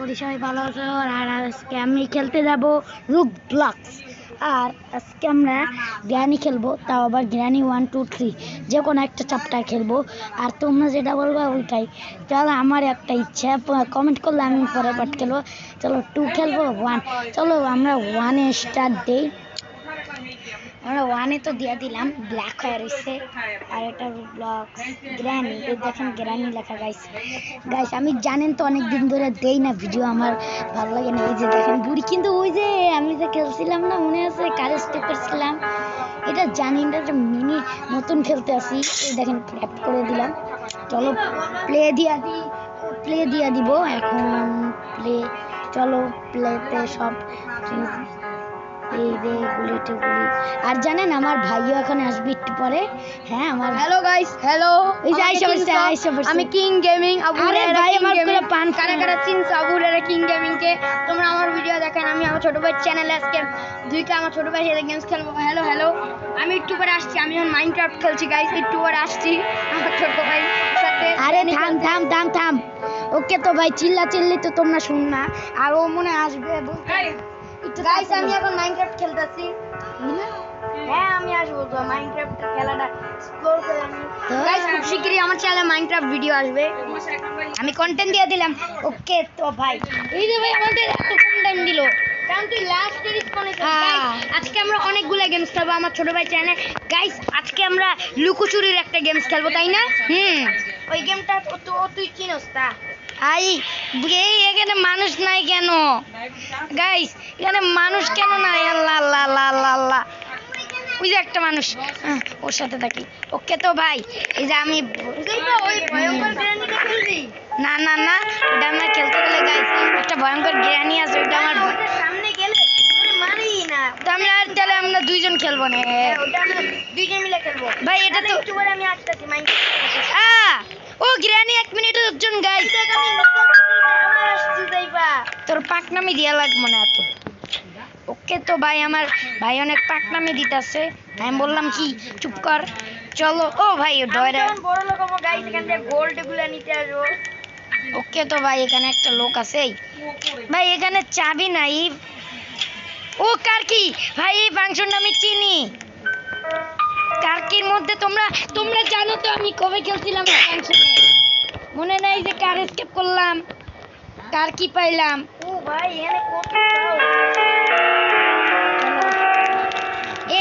করি সবাই ভালো আছো। আর আজকে আমি খেলতে যাব রোবলক্স। আর আজকে আমরা গ্র্যানি খেলবো, তাও আবার গ্র্যানি 1 2 3 যে কোনো একটা চ্যাপ্টার খেলবো। আর তোমরা যেটা বলবা ওইটাই। চলো, আমার একটা ইচ্ছা, কমেন্ট করলে আমি পরে পাঠ খেলবো। চলো 2 খেলবো 1। চলো আমরা 1-এ স্টার্ট দিই। আমরা 1-এ তো দিয়ে দিলাম, ব্ল্যাক হয়ে রয়েছে। আর এটা রোবলক্স গ্র্যানি, এই দেখেন গ্র্যানি লেখা। গাইস আমি জানেন তো অনেক দিন ধরে দেই না ভিডিও, আমার ভালো লাগে না। এই যে দেখেন বুড়ি, কিন্তু ওই যে আমি যে খেলছিলাম না, মনে আছে কারেজ করছিলাম, এটা জানি না যে মিনি নতুন খেলতে আসি। এই দেখেন ট্র্যাপ করে দিলাম। চলো প্লে দিয়া দিব এখন। প্লে, চলো প্লেতে সব এই যে গুলি টুগুলি। আর জানেন আমার ভাইও এখন আসবে একটু পরে। হ্যাঁ আমার হ্যালো গাইস, হ্যালো। এই যে আইসা বসছে। আমি কিং গেমিং। আরে ভাই আমার পুরো পান কারা চিনছো আবুরের কিং গেমিং কে? তোমরা আমার ভিডিও দেখেন। আমি আমার ছোট ভাই চ্যানেলে আজকে 2কে আমার ছোট ভাই সাথে গেমস খেলবো। হ্যালো। আমি একটু পরে আসছি। আমি এখন মাইনক্রাফট খেলছি গাইস, একটু পরে আসছি আমার ছোট ভাই সাথে। আরে থাম। ওকে তো ভাই চিল্লি তো তোমরা শুন না। আর ও মনে আসবে বলতে। গাইস আমি এখন মাইনক্রাফট খেলতেছি। হ্যাঁ আমি আসবো তো মাইনক্রাফট খেলাটা এক্সপ্লোর করে। আমি গাইস খুব শিগগিরই আমার চ্যানেলে মাইনক্রাফট ভিডিও আসবে। আমি কন্টেন্ট দিয়ে দিলাম। ওকে তো ভাই, এই যে ভাই আমাদের এত কম টাইম দিল, কারণ তুই লাস্ট রিলিজ করেছিস। আজকে আমরা অনেকগুলো গেমস খেলবো আমার ছোট ভাই চ্যানেলে। গাইস আজকে আমরা লুকোচুরির একটা গেমস খেলবো, তাই না? ওই গেমটা তুই চিনোস তা? এখানে মানুষ নাই কেন গাইস? এখানে মানুষ কেন নাই? আল্লাহ, ওই যে একটা মানুষ, ওর সাথে থাকি। ওকে তো ভাই, এই যে আমি ওই ভয়ঙ্কর গ্র্যানিটা খেলবি? না ওটা আমরা খেলতে গেলে গাইস একটা ভয়ঙ্কর গ্র্যানি আছে, ওইটা আমার ওটার সামনে গেলে মারি না। তাহলে আমরা দুইজন খেলবো না। ওটা আমরা দুইজন মিলে খেলবো ভাই। এটা তো একটু পরে আমি আসতেছি মাইনক্রাফট। ও গ্র্যানি 1 মিনিটের জন্য গাইস। আমার আসছি যাইবা। তোর পাকনামি দিয়া লাগবে না এত। ওকে তো ভাই, আমার ভাই অনেক পাকনামি দিতেছে। আমি বললাম কি চুপ কর। চলো ও ভাই ডরে বড় লোক হবো গাইস, এখান থেকে গোল্ড গুলো নিতে আসবো। ওকে তো ভাই, এখানে একটা লোক আছে। ভাই এখানে চাবি নাই। ও কারকি ভাই, এই ফাংশনটা আমি চিনি। কারকির মধ্যে তোমরা জানো তো আমি কবে খেলছিলাম এই ফাংশনে? মনে নাই যে কার এসকেপ করলাম, কারকি পাইলাম। ও ভাই এখানে কত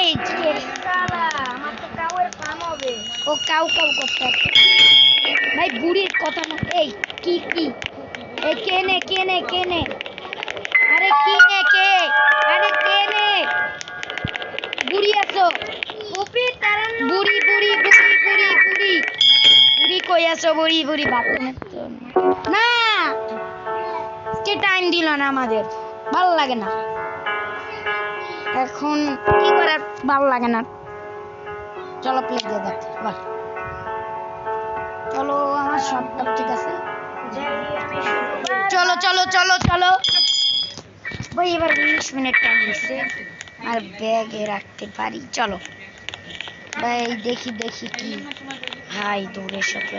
এই যে কালা, আমার তো কাউয়ের ফার্ম হবে। ও কাউ করতে আছে। ভাই বুড়ির কথা না। এই কি এই কে নে আরে কি নে কে? আরে কে নে? বুড়ি আছো? বুড়ি কই আছো? বুড়ি বাথরুমে না। কে টাইম দিল না আমাদের, ভালো লাগে না। এখন কি করে ভালো লাগে না? চলো প্লে দিয়ে দেখ। চলো আমার সবটা ঠিক আছে। চলো ভাই, এবার 20 মিনিট টাইম দিচ্ছে আর ব্যাগে রাখতে পারি। চলো ভাই দেখি কি ভাই দৌড়ের সাথে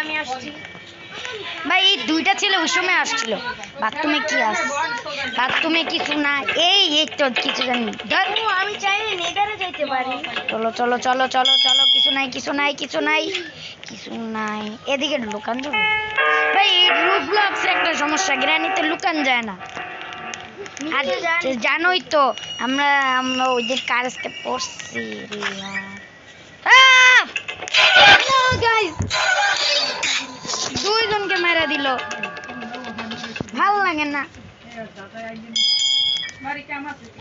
আমি আসছি ভাই। এই 2টা ছেলে ওই সময় আসছিল। বাথরুমে কিছু না। এই তো কিছু জানি। আমি চাইলে নেদারে যাইতে পারি। চলো কিছু নাই। এদিকে লুকান যাবে ভাই। রোবলক্স একটা সমস্যা, গ্র্যানিতে লুকান যায় না। আর জানোই তো আমরা ওই যে কার স্কেপ করছি। দুইজনকে মেরা দিল, ভালো লাগে না।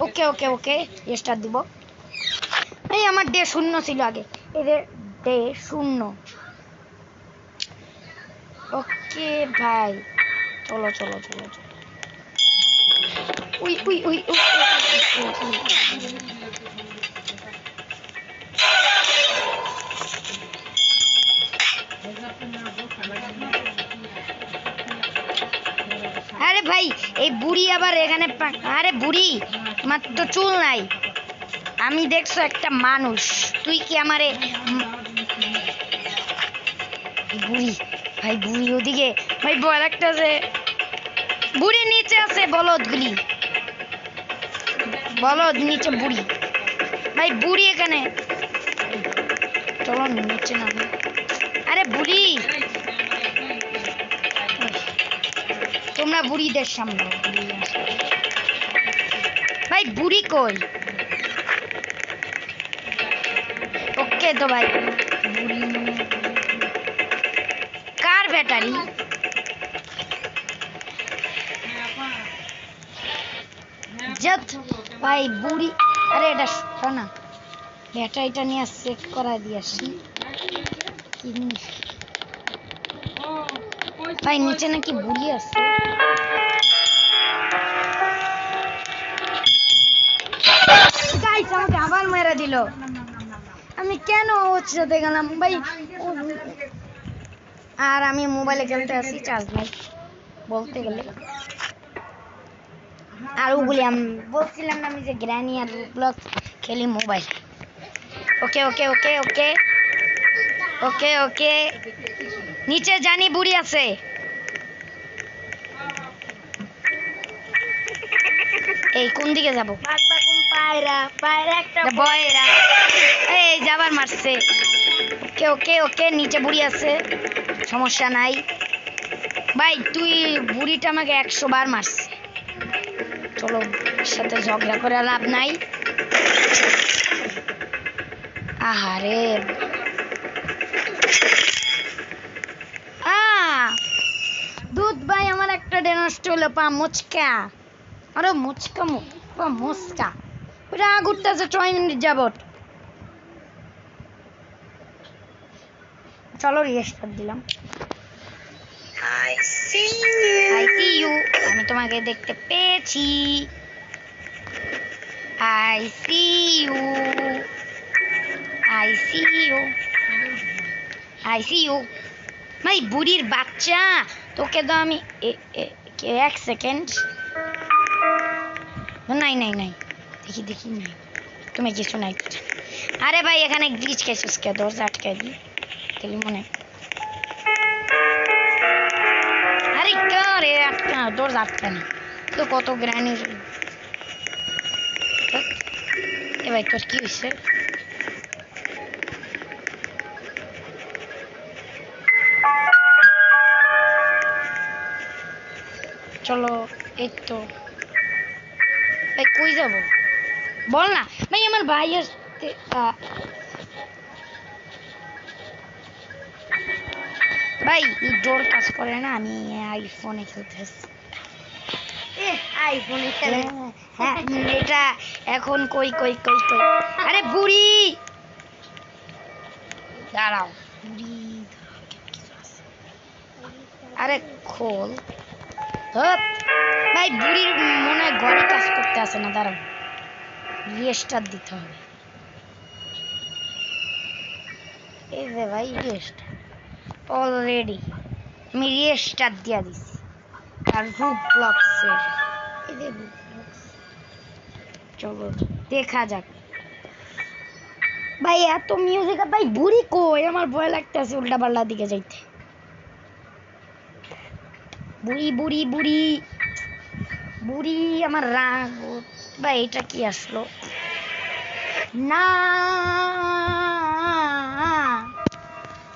ওকে স্টার্ট দিব। এই আমার ডে 0 ছিল আগে। এদের ডে 0। ওকে ভাই চলো। উই আরে ভাই এই বুড়ি আবার এখানে। আরে বুড়ি, তোমার তো চুল নাই। আমি দেখছো একটা মানুষ, তুই কি আমারে বুড়ি ভাই বুড়ি ওদিকে, ভাই বল একটা আছে, বুড়ি নিচে আছে, বলদগুলি, বলদ নিচে বুড়ি, ভাই বুড়ি এখানে, চলো নিচে নামো। আরে বুড়ি, তোমরা বুড়িদের সামনে, ভাই বুড়ি কই? ওকে তো ভাই, বুড়ি কার ব্যাটারি? যত ভাই বুড়ি, আরে এটা শোনা, ব্যাটারিটা নিয়ে চেক করা দিয়ে আসি। কি জিনিস? ভাই নিচে নাকি বুড়ি আছে। গাইস আমাকে আবার মেরে দিল, আমি কেন ওর সাথে গেলাম ভাই? আর আমি মোবাইলে খেলতে আসি, চার্জ নাই বলতে গেলে। আর ওগুলি আমি বলছিলাম না, আমি যে গ্র্যানি আর ব্লক খেলি মোবাইল। ওকে ওকে ওকে ওকে ওকে ওকে, নিচে জানি বুড়ি আছে। এই কোন দিকে যাব? পায়রা পায়রা একটা বয়রা, এই যাবার মারছে। ওকে ওকে ওকে, নিচে বুড়ি আছে, সমস্যা নাই। ভাই তুই বুড়িটা আমাকে 100 বার মারছে, চলো সাথে ঝগড়া করে লাভ নাই। আহারে দুধ ভাই, আমার একটা নষ্ট হলো পা মুচকা, আরে মুচকা পা মুচকা, ওটা ঘুরতেছে 6 মিনিট যাবত। চলো রিস্টার্ট দিলাম। I see you, আমি তোমাকে দেখতে পেয়েছি। I see you, I see you, I see you। ভাই বুড়ির বাচ্চা, তোকে তো আমি 1 সেকেন্ড, নাই নাই নাই, দেখি দেখি নাই, তুমি কিছু নাই। আরে ভাই এখানে গ্লিচ খেয়েছিস কে? দরজা আটকে দিই খেলি মনে। আরে কে আটকা, দরজা আটকা না তো, কত গ্র্যানি। এ ভাই তোর কি হয়েছে? চলো, এই তো ভাই কই যাব বল না ভাই, আমার ভাই আসতে। ভাই এই ডোর কাজ করে না, আমি আইফোনে খেলতেছি। আইফোনে খেলে হ্যাঁ এটা এখন কই কই কই কই, আরে বুড়ি দাঁড়াও, বুড়ি আরে খোল। ধত, ভাই বুড়ির মনে হয় ঘরে কাজ করতে আসে না, দাঁড়াও রিস্টার্ট দিতে হবে। এই যে ভাই রিস্টার্ট অলরেডি আমি রিস্টার্ট দিয়া দিছি। আর রুট ব্লকসের এই যে চলো দেখা যাক। ভাই এত মিউজিক, ভাই বুড়ি কই? আমার ভয় লাগতেছে উল্টা পাল্টা দিকে যাইতে। বুড়ি বুড়ি বুড়ি বুড়ি, আমার রাগ। ভাই এটা কি আসলো না?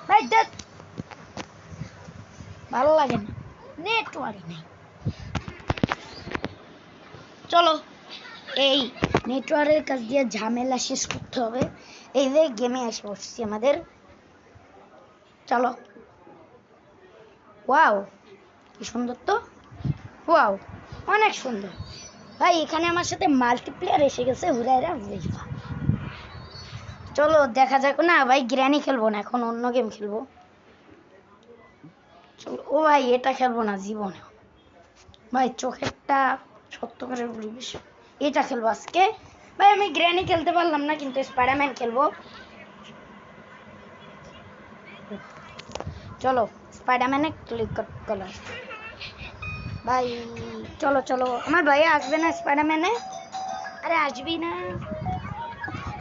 ভাই দেখ ভালো লাগে না, নেটওয়ার্ক নেই। চলো এই নেটওয়ার্কের কাছ দিয়ে ঝামেলা শেষ করতে হবে। এই যে গেমে এসে বসছি আমাদের, চলো। ওয়াও কি সুন্দর তো, ওয়াও অনেক সুন্দর। ভাই এখানে আমার সাথে মাল্টিপ্লেয়ার এসে গেছে, হুরাইরা হুরাইরা। চলো দেখা যাক। না ভাই গ্র্যানি খেলবো না, এখন অন্য গেম খেলবো। চলো ও ভাই এটা খেলবো না জীবনে ভাই, চোখেরটা সত্য করে বলি, এটা খেলবো আজকে। ভাই আমি গ্র্যানি খেলতে পারলাম না, কিন্তু স্পাইডারম্যান খেলবো। চলো স্পাইডারম্যানে ক্লিক করো ভাই। চলো চলো, আমার ভাইয়া আসবে না স্পাইডারম্যানে? আরে আসবি না,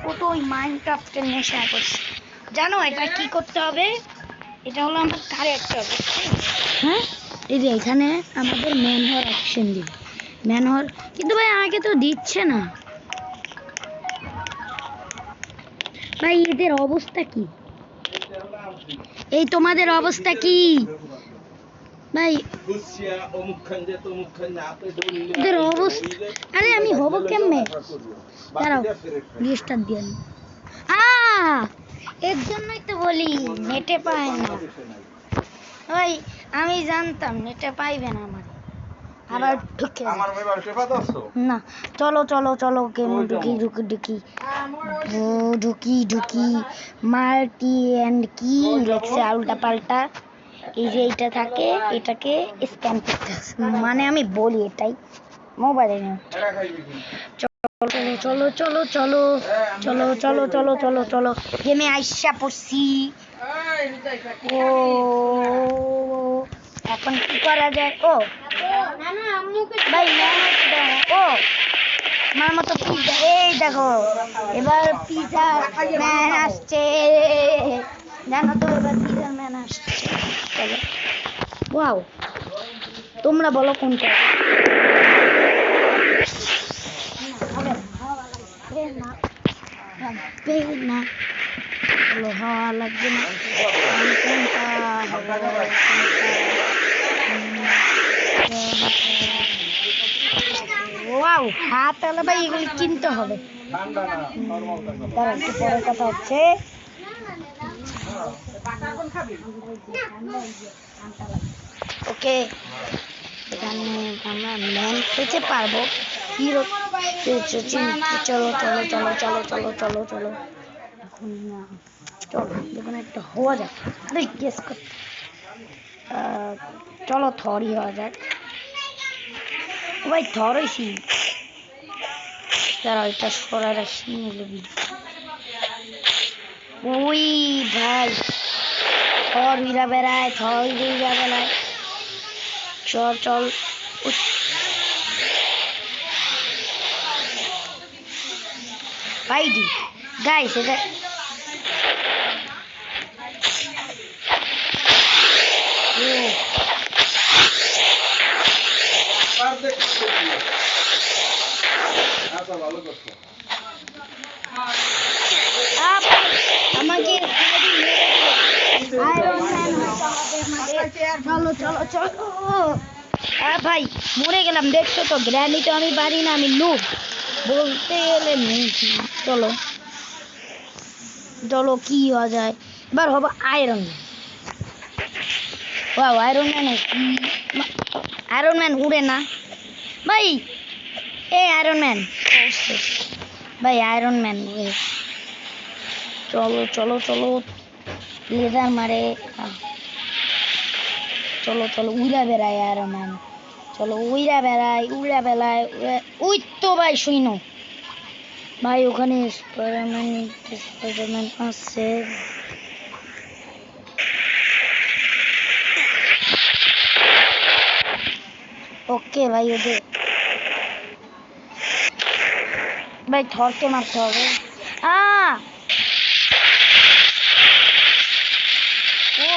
ও তো ওই মাইনক্রাফটের নেশা করছে। জানো এটা কি করতে হবে? এটা হলো আমার ক্যারেক্টার। হ্যাঁ, এই যে এখানে আমাদের ম্যান হওয়ার অপশন দিবে, ম্যান হওয়ার, কিন্তু ভাই আমাকে তো দিচ্ছে না ভাই। এদের অবস্থা কি? এই তোমাদের অবস্থা কি ভাই? এদের অবস্থা, আরে আমি হব কেমনে? দাঁড়াও, রিস্টার্ট দিয়ে নি। এর জন্যই তো বলি নেটে পায় না ভাই। আমি জানতাম নেটে পাইবে না আমার, আবার ঢুকে না। চলো চলো চলো, গেম ঢুকি ঢুকি ঢুকি ঢুকি ঢুকি। মাল্টি এন্ড কি লেখছে উল্টা পাল্টা। এই যে এইটা থাকে, এটাকে স্ক্যান করতে হবে, মানে আমি বলি এটাই মোবাইলে নেই। চলো চলো চলো চলো চলো চলো চলো চলো, গেমে আইসা পড়ছি। ও এখন কি করা যায়? ও ভাই ও আমার মতো পিজা, এই দেখো এবার পিজা ম্যান আসছে, জানো তো এবার পিজা ম্যান আসছে। চলো, ওয়াও, তোমরা বলো কোনটা? না বলো, হওয়া লাগবে না। ওয়াও, হাত তাহলে ভাই এগুলি কিনতে হবে। তার একটু পরে কথা হচ্ছে। ওকে, এখানে আমরা ম্যান পেতে পারবো, হিরো পেয়েছে। চলো চলো চলো চলো চলো চলো চলো, এখন না, চলো দেখুন একটা হওয়া যাক। আরে গেস কর, চলো থরই হওয়া যাক। ভাই থর হয়েছি, তারা ওইটা সরার নিলবি। ওই ভাই থর উইরা বেড়ায়, থর উইরা বেড়ায়। চল চল, ভাইডি গাইস এটা আমাকে চলো চলো চলো। ভাই মরে গেলাম, দেখছো তো গ্র্যানি তো আমি পারি না, আমি নুব বলতে গেলে নুব। চলো চলো, কি হওয়া যায় এবার? হবো iron man. Wow, iron man. Iron man উড়ে না ভাই, এই আয়রন ম্যান ভাই, আয়রন ম্যান উড়ে। চলো চলো চলো, লেজার মারে। চলো চলো, উড়া বেড়ায় আয়রন ম্যান। চলো উইরা বেড়ায়, উড়া বেড়ায়। উই তো ভাই শুইনো ভাই, ওখানে স্পাইডারম্যান আছে। ওকে ভাই, ওদের ভাই থরকে মারতে হবে। ও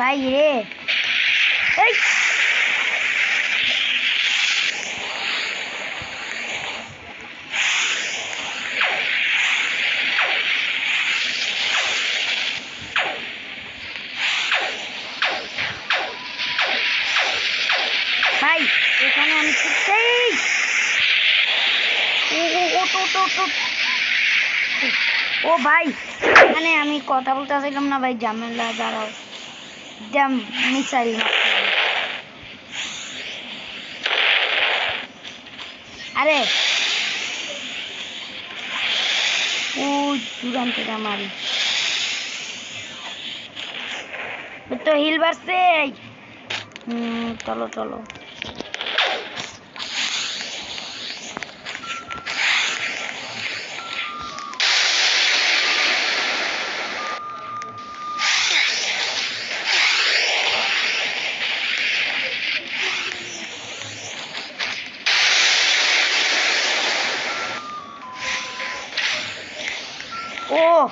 ভাই রে, এই ভাই এখানে আমি ও ভাই, এখানে আমি কথা বলতে চাইলাম না ভাই, ঝামেলা। দাঁড়াও, মিসাইল আরে ওই দূরান থেকে মারি তো হিল বাড়ছে। চলো চলো, ও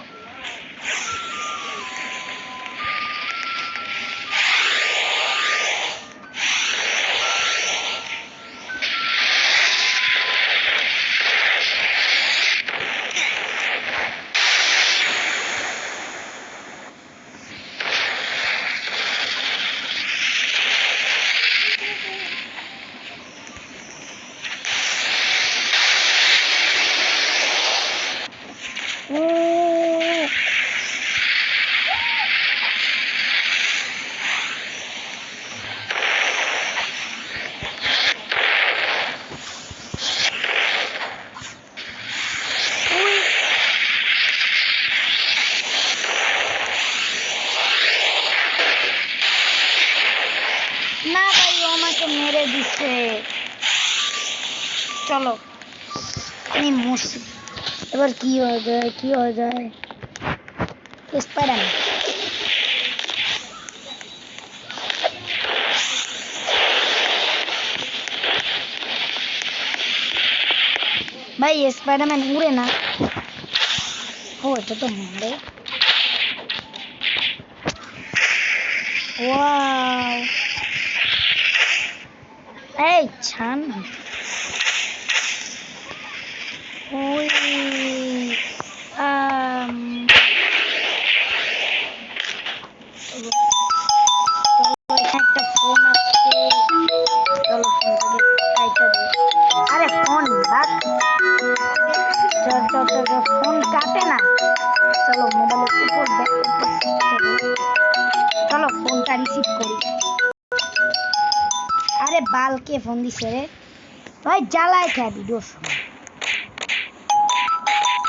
ও না ভাই ও আমাকে মেরে দিচ্ছে চলো আমি মরছি এবার কি হয়ে যায় কি হয়ে যায় স্পাইডারম্যান ভাই স্পাইডারম্যান উড়ে না ও এটা তো মারে ওয়াও এই ছান ওই আম চলো এখানে একটা ফোন আছে চলো ফোনটাকে কাইটা দিই আরে ফোন বাদ চল চল চল চল, ফোন কাটে না চলো মোবাইলের উপর চলো ফোনটা রিসিভ করি আরে বালকে ফোন দিছে রে ভাই জ্বালায় খেয়ে ভিডিও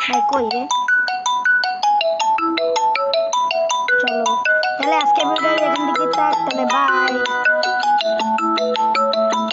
ভাই কই রে চলো তাহলে আজকে ভিডিও এখান থেকে তাহলে বাই